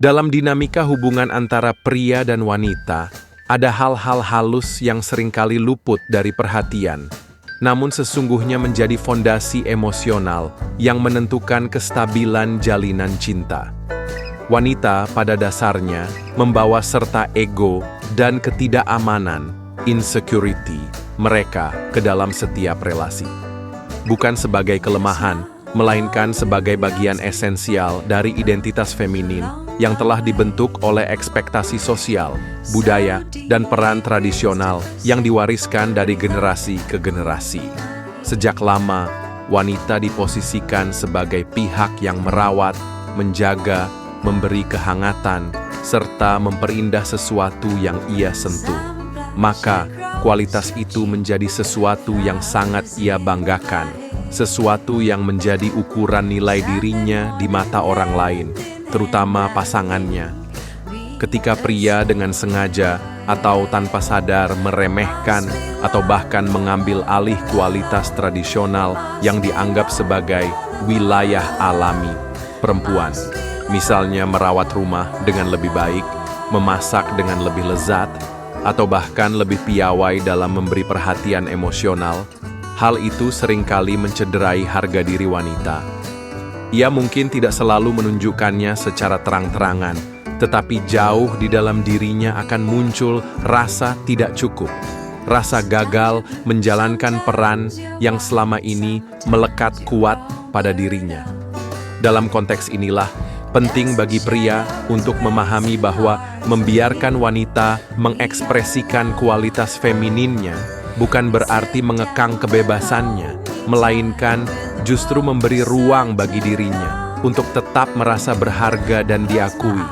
Dalam dinamika hubungan antara pria dan wanita, ada hal-hal halus yang seringkali luput dari perhatian, namun sesungguhnya menjadi fondasi emosional yang menentukan kestabilan jalinan cinta. Wanita pada dasarnya membawa serta ego dan ketidakamanan, insecurity, mereka ke dalam setiap relasi. Bukan sebagai kelemahan, melainkan sebagai bagian esensial dari identitas feminin yang telah dibentuk oleh ekspektasi sosial, budaya, dan peran tradisional yang diwariskan dari generasi ke generasi. Sejak lama, wanita diposisikan sebagai pihak yang merawat, menjaga, memberi kehangatan, serta memperindah sesuatu yang ia sentuh. Maka, kualitas itu menjadi sesuatu yang sangat ia banggakan, sesuatu yang menjadi ukuran nilai dirinya di mata orang lain, terutama pasangannya. Ketika pria dengan sengaja atau tanpa sadar meremehkan atau bahkan mengambil alih kualitas tradisional yang dianggap sebagai wilayah alami perempuan, misalnya merawat rumah dengan lebih baik, memasak dengan lebih lezat, atau bahkan lebih piawai dalam memberi perhatian emosional, hal itu seringkali mencederai harga diri wanita. Ia mungkin tidak selalu menunjukkannya secara terang-terangan, tetapi jauh di dalam dirinya akan muncul rasa tidak cukup, rasa gagal menjalankan peran yang selama ini melekat kuat pada dirinya. Dalam konteks inilah, penting bagi pria untuk memahami bahwa membiarkan wanita mengekspresikan kualitas femininnya bukan berarti mengekang kebebasannya, melainkan justru memberi ruang bagi dirinya untuk tetap merasa berharga dan diakui.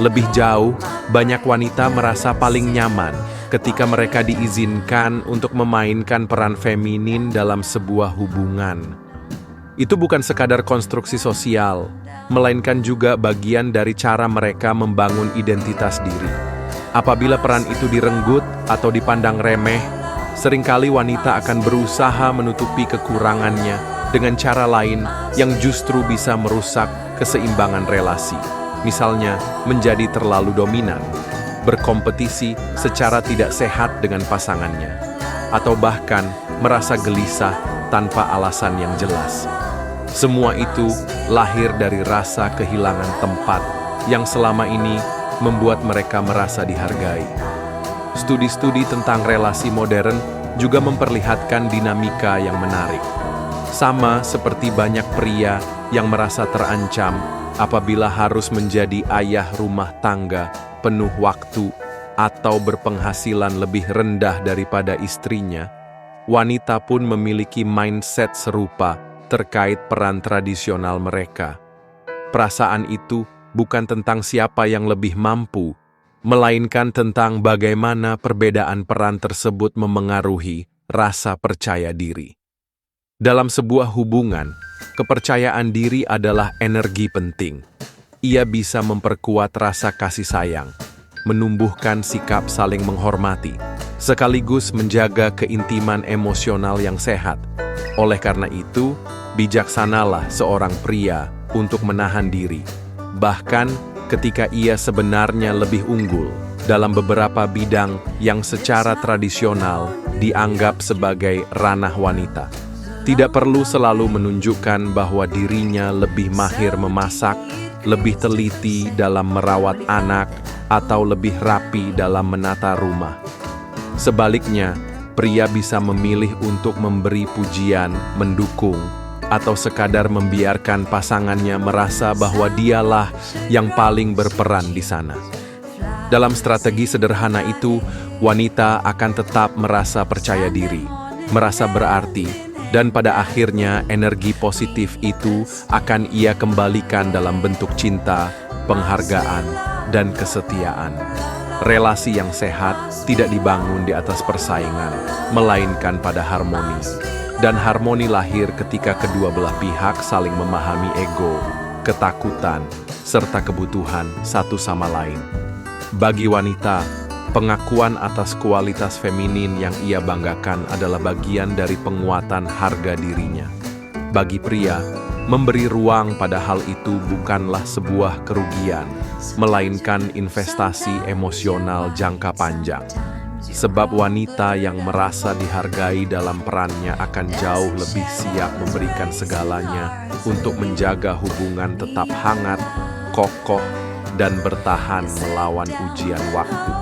Lebih jauh, banyak wanita merasa paling nyaman ketika mereka diizinkan untuk memainkan peran feminin dalam sebuah hubungan. Itu bukan sekadar konstruksi sosial, melainkan juga bagian dari cara mereka membangun identitas diri. Apabila peran itu direnggut atau dipandang remeh, seringkali wanita akan berusaha menutupi kekurangannya dengan cara lain yang justru bisa merusak keseimbangan relasi. Misalnya, menjadi terlalu dominan, berkompetisi secara tidak sehat dengan pasangannya, atau bahkan merasa gelisah tanpa alasan yang jelas. Semua itu lahir dari rasa kehilangan tempat yang selama ini membuat mereka merasa dihargai. Studi-studi tentang relasi modern juga memperlihatkan dinamika yang menarik. Sama seperti banyak pria yang merasa terancam apabila harus menjadi ayah rumah tangga penuh waktu atau berpenghasilan lebih rendah daripada istrinya, wanita pun memiliki mindset serupa terkait peran tradisional mereka. Perasaan itu bukan tentang siapa yang lebih mampu, melainkan tentang bagaimana perbedaan peran tersebut memengaruhi rasa percaya diri. Dalam sebuah hubungan, kepercayaan diri adalah energi penting. Ia bisa memperkuat rasa kasih sayang, menumbuhkan sikap saling menghormati, sekaligus menjaga keintiman emosional yang sehat. Oleh karena itu, bijaksanalah seorang pria untuk menahan diri, bahkan ketika ia sebenarnya lebih unggul dalam beberapa bidang yang secara tradisional dianggap sebagai ranah wanita. Tidak perlu selalu menunjukkan bahwa dirinya lebih mahir memasak, lebih teliti dalam merawat anak, atau lebih rapi dalam menata rumah. Sebaliknya, pria bisa memilih untuk memberi pujian, mendukung, atau sekadar membiarkan pasangannya merasa bahwa dialah yang paling berperan di sana. Dalam strategi sederhana itu, wanita akan tetap merasa percaya diri, merasa berarti, dan pada akhirnya energi positif itu akan ia kembalikan dalam bentuk cinta, penghargaan, dan kesetiaan. Relasi yang sehat tidak dibangun di atas persaingan, melainkan pada harmoni. Dan harmoni lahir ketika kedua belah pihak saling memahami ego, ketakutan, serta kebutuhan satu sama lain. Bagi wanita, pengakuan atas kualitas feminin yang ia banggakan adalah bagian dari penguatan harga dirinya. Bagi pria, Memberi ruang pada hal itu bukanlah sebuah kerugian, melainkan investasi emosional jangka panjang. Sebab wanita yang merasa dihargai dalam perannya akan jauh lebih siap memberikan segalanya untuk menjaga hubungan tetap hangat, kokoh, dan bertahan melawan ujian waktu.